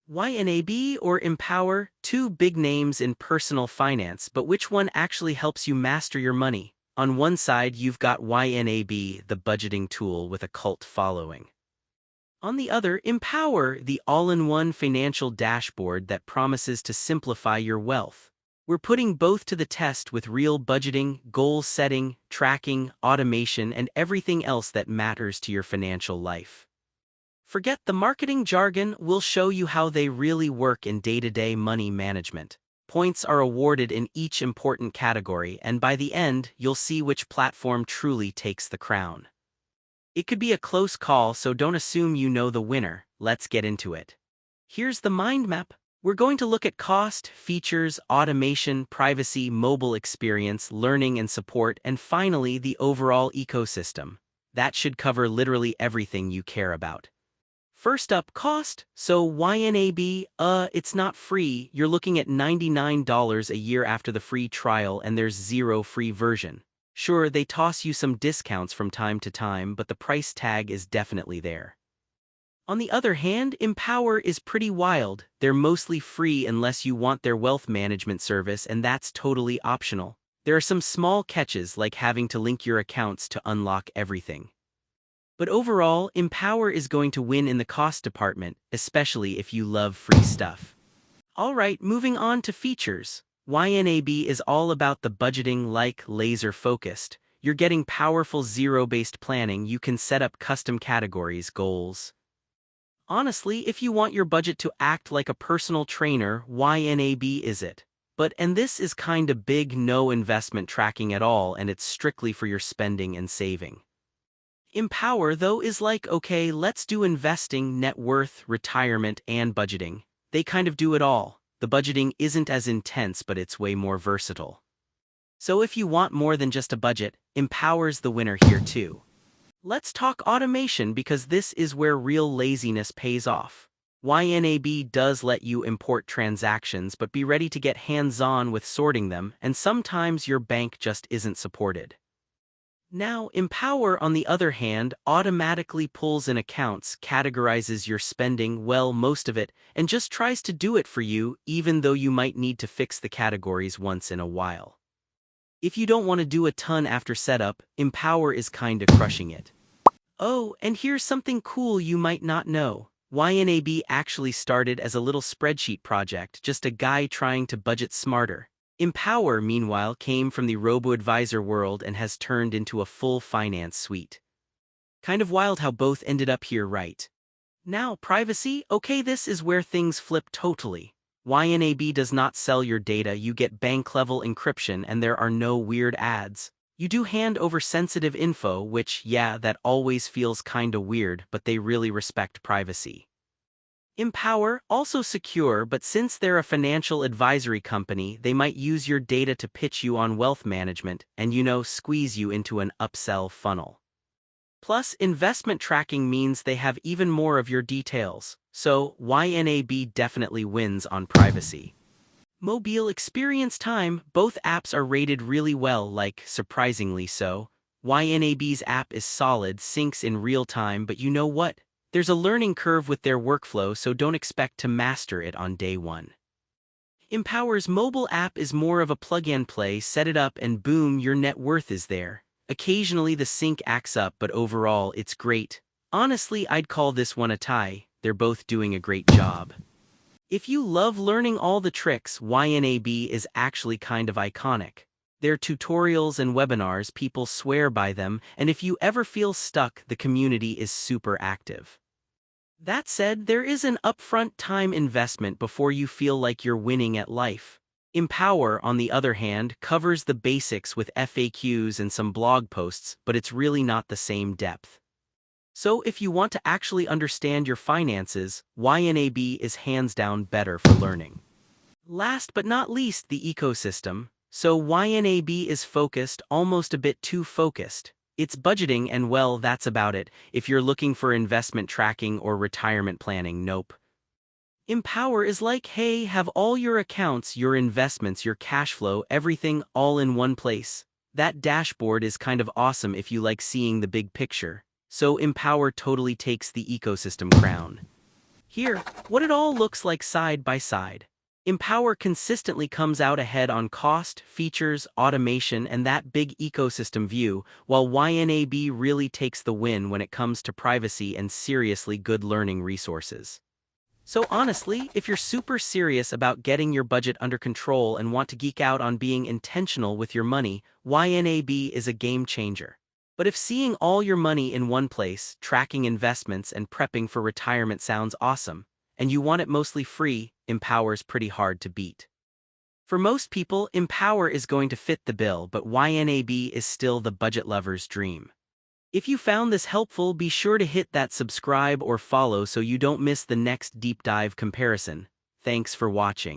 YNAB or Empower, two big names in personal finance, but which one actually helps you master your money? On one side, you've got YNAB, the budgeting tool with a cult following. On the other, Empower, the all-in-one financial dashboard that promises to simplify your wealth. We're putting both to the test with real budgeting, goal setting, tracking, automation, and everything else that matters to your financial life. Forget the marketing jargon, we'll show you how they really work in day-to-day money management. Points are awarded in each important category, and by the end, you'll see which platform truly takes the crown. It could be a close call, so don't assume you know the winner. Let's get into it. Here's the mind map. We're going to look at cost, features, automation, privacy, mobile experience, learning and support, and finally the overall ecosystem. That should cover literally everything you care about. First up, cost. So YNAB, it's not free. You're looking at $99 a year after the free trial, and there's zero free version. Sure, they toss you some discounts from time to time, but the price tag is definitely there. On the other hand, Empower is pretty wild. They're mostly free unless you want their wealth management service, and that's totally optional. There are some small catches like having to link your accounts to unlock everything. But overall, Empower is going to win in the cost department, especially if you love free stuff. Alright, moving on to features. YNAB is all about the budgeting, like laser-focused. You're getting powerful zero-based planning. You can set up custom categories, goals. Honestly, if you want your budget to act like a personal trainer, YNAB is it. And this is kinda big, no investment tracking at all, and it's strictly for your spending and saving. Empower, though, is like, okay, let's do investing, net worth, retirement, and budgeting. They kind of do it all. The budgeting isn't as intense, but it's way more versatile. So if you want more than just a budget, Empower's the winner here too. Let's talk automation, because this is where real laziness pays off. YNAB does let you import transactions, but be ready to get hands-on with sorting them, and sometimes your bank just isn't supported. Now, Empower, on the other hand, automatically pulls in accounts, categorizes your spending, well, most of it, and just tries to do it for you, even though you might need to fix the categories once in a while. If you don't want to do a ton after setup, Empower is kinda crushing it. Oh, and here's something cool you might not know. YNAB actually started as a little spreadsheet project, just a guy trying to budget smarter. Empower, meanwhile, came from the robo-advisor world and has turned into a full finance suite. Kind of wild how both ended up here, right? Now, privacy? Okay, this is where things flip totally. YNAB does not sell your data, you get bank-level encryption, and there are no weird ads. You do hand over sensitive info, which, yeah, that always feels kinda weird, but they really respect privacy. Empower, also secure, but since they're a financial advisory company, they might use your data to pitch you on wealth management and, squeeze you into an upsell funnel. Plus, investment tracking means they have even more of your details, so YNAB definitely wins on privacy. Mobile experience time, both apps are rated really well, like, surprisingly so. YNAB's app is solid, syncs in real time, but you know what? There's a learning curve with their workflow, so don't expect to master it on day one. Empower's mobile app is more of a plug-and-play, set it up and boom, your net worth is there. Occasionally the sync acts up, but overall it's great. Honestly, I'd call this one a tie. They're both doing a great job. If you love learning all the tricks, YNAB is actually kind of iconic. Their tutorials and webinars, people swear by them, and if you ever feel stuck, the community is super active. That said, there is an upfront time investment before you feel like you're winning at life. Empower, on the other hand, covers the basics with FAQs and some blog posts, but it's really not the same depth. So if you want to actually understand your finances, YNAB is hands down better for learning. Last but not least, the ecosystem. So YNAB is focused, almost a bit too focused. It's budgeting and well, that's about it. If you're looking for investment tracking or retirement planning, nope. Empower is like, hey, have all your accounts, your investments, your cash flow, everything all in one place. That dashboard is kind of awesome if you like seeing the big picture. So Empower totally takes the ecosystem crown. Here, what it all looks like side by side. Empower consistently comes out ahead on cost, features, automation, and that big ecosystem view, while YNAB really takes the win when it comes to privacy and seriously good learning resources. So honestly, if you're super serious about getting your budget under control and want to geek out on being intentional with your money, YNAB is a game changer. But if seeing all your money in one place, tracking investments and prepping for retirement sounds awesome, and you want it mostly free, Empower's pretty hard to beat. For most people, Empower is going to fit the bill, but YNAB is still the budget lover's dream. If you found this helpful, be sure to hit that subscribe or follow so you don't miss the next deep dive comparison. Thanks for watching.